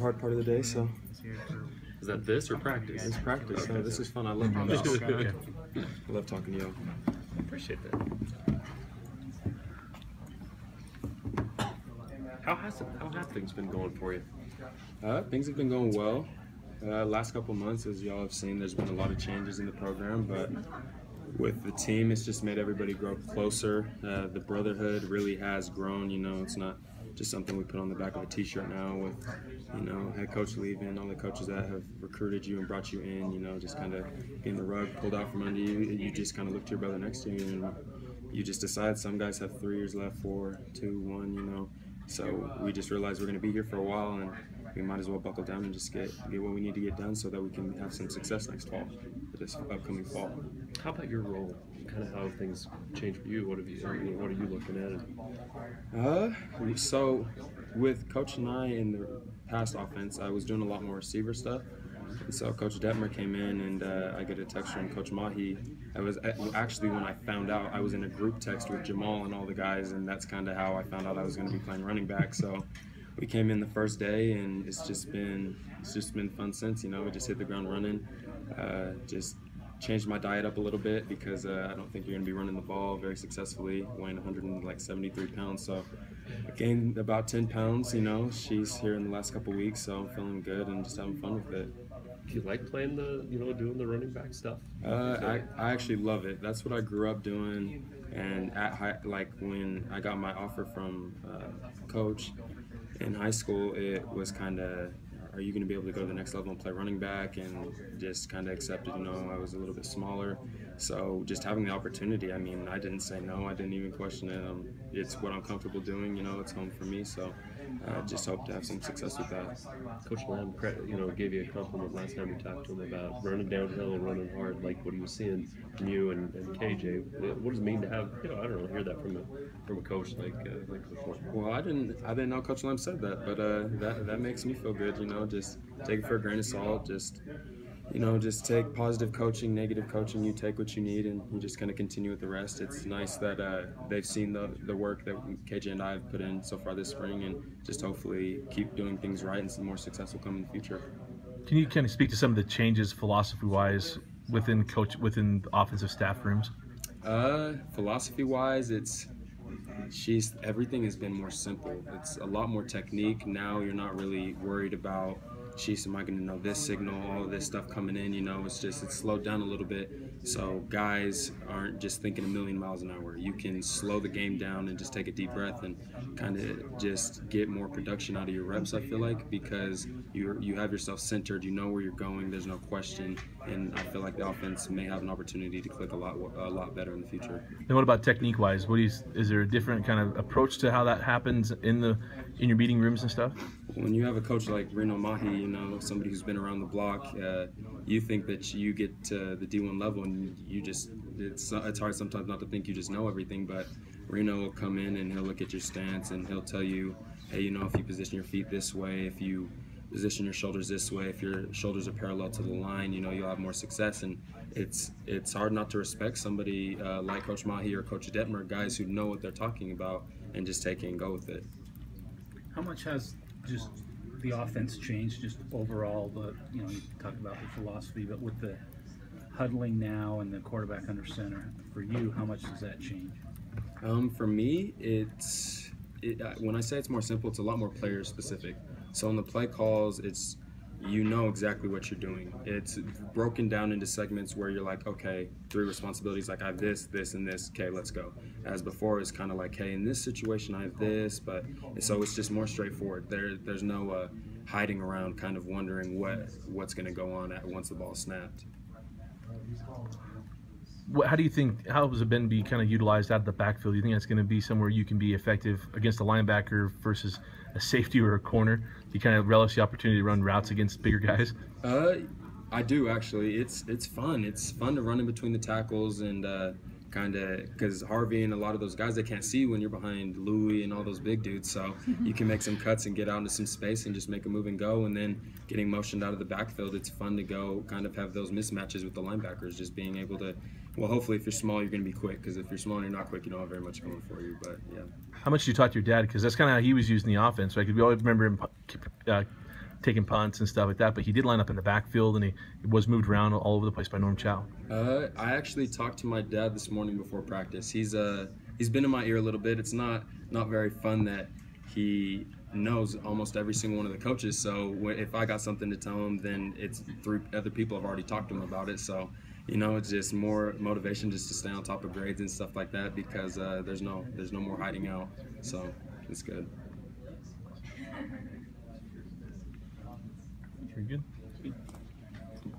hard part of the day, so. Is that this or practice? It's practice. So this is fun. I love this. I love talking to y'all. Appreciate that. How have things been going for you? Things have been going well. Last couple months, as y'all have seen, there's been a lot of changes in the program, but with the team, it's just made everybody grow closer. The brotherhood really has grown. You know, it's not just something we put on the back of a t-shirt now with, you know, head coach leaving, all the coaches that have recruited you and brought you in, you know, just kind of getting the rug pulled out from under you. You just kind of look to your brother next to you and you just decide. Some guys have 3 years left, 4, 2, 1, you know. So we just realized we're going to be here for a while, and we might as well buckle down and just get what we need to get done so that we can have some success next fall, for this upcoming fall. How about your role? Kind of how things change for you? What are you looking at? So with Coach and I in the past offense, I was doing a lot more receiver stuff. And so Coach Detmer came in, and I get a text from Coach Mahi. I was actually, when I found out, I was in a group text with Jamal and all the guys, and that's kind of how I found out I was going to be playing running back. So we came in the first day, and it's just been fun since. You know, we just hit the ground running. Just changed my diet up a little bit because I don't think you're going to be running the ball very successfully, weighing 173 pounds. So I gained about 10 pounds, you know. She's here in the last couple weeks, so I'm feeling good and just having fun with it. Do you like playing doing the running back stuff? I actually love it. That's what I grew up doing. And when I got my offer from Coach in high school, it was kind of, are you going to be able to go to the next level and play running back? And just kind of accepted, you know, I was a little bit smaller. So just having the opportunity, I mean, I didn't say no. I didn't even question it. It's what I'm comfortable doing, you know, it's home for me. So I just hope to have some success with that. Coach Lamb, you know, gave you a compliment last time you talked to him about running downhill and running hard, like what he was seeing from you and KJ. What does it mean to have, you know, I don't know, hear that from a coach like Coach Lamb? Well, I didn't know Coach Lamb said that, but that makes me feel good, you know. Just take it for a grain of salt. Just, you know, just take positive coaching, negative coaching. You take what you need, and you just kind of continue with the rest. It's nice that they've seen the work that KJ and I have put in so far this spring, and just hopefully keep doing things right, and some more success will come in the future. Can you kind of speak to some of the changes philosophy-wise within the offensive staff rooms? Philosophy-wise, everything has been more simple. It's a lot more technique now. You're not really worried about, jeez, am I going to know this signal, all of this stuff coming in, you know. It's slowed down a little bit, so guys aren't just thinking a million miles an hour. You can slow the game down and just take a deep breath and kind of just get more production out of your reps, I feel like, because you have yourself centered, you know where you're going, there's no question, and I feel like the offense may have an opportunity to click a lot better in the future. And what about technique-wise? Is there a different kind of approach to how that happens in your meeting rooms and stuff? When you have a coach like Reno Mahi, you know, somebody who's been around the block, you think that you get to the D1 level and it's hard sometimes not to think you just know everything, but Reno will come in and he'll look at your stance and he'll tell you, hey, you know, if you position your feet this way, if you position your shoulders this way, if your shoulders are parallel to the line, you know, you'll have more success. And it's hard not to respect somebody like Coach Mahi or Coach Detmer, guys who know what they're talking about and just take it and go with it. How much has just the offense changed just overall? But you know, you talked about the philosophy, but with the huddling now and the quarterback under center, for you, how much does that change? For me, when I say it's more simple, it's a lot more player specific. So in the play calls, you know exactly what you're doing. It's broken down into segments where you're like, okay, 3 responsibilities, like I have this, this, and this, okay, let's go. As before, it's kind of like, hey, in this situation I have this, but so it's just more straightforward. There's no hiding around kind of wondering what's going to go on once the ball's snapped. How do you think, how has it been be kind of utilized out of the backfield? Do you think that's going to be somewhere you can be effective against a linebacker versus a safety or a corner? Do you kind of relish the opportunity to run routes against bigger guys? I do, actually. It's fun. It's fun to run in between the tackles and kind of, because Harvey and a lot of those guys, they can't see when you're behind Louis and all those big dudes, so you can make some cuts and get out into some space and just make a move and go. And then getting motioned out of the backfield, it's fun to go kind of have those mismatches with the linebackers, just being able to, well, hopefully if you're small, you're going to be quick, because if you're small and you're not quick, you don't have very much going for you. But yeah. How much did you talk to your dad? Because that's kind of how he was using the offense, right? Because we always remember him taking punts and stuff like that, but he did line up in the backfield, and he was moved around all over the place by Norm Chow. I actually talked to my dad this morning before practice. He's been in my ear a little bit. It's not very fun that he knows almost every single one of the coaches. So if I got something to tell him, then it's through other people I've already talked to him about it. So it's just more motivation just to stay on top of grades and stuff like that, because there's no more hiding out. So it's good. Very good.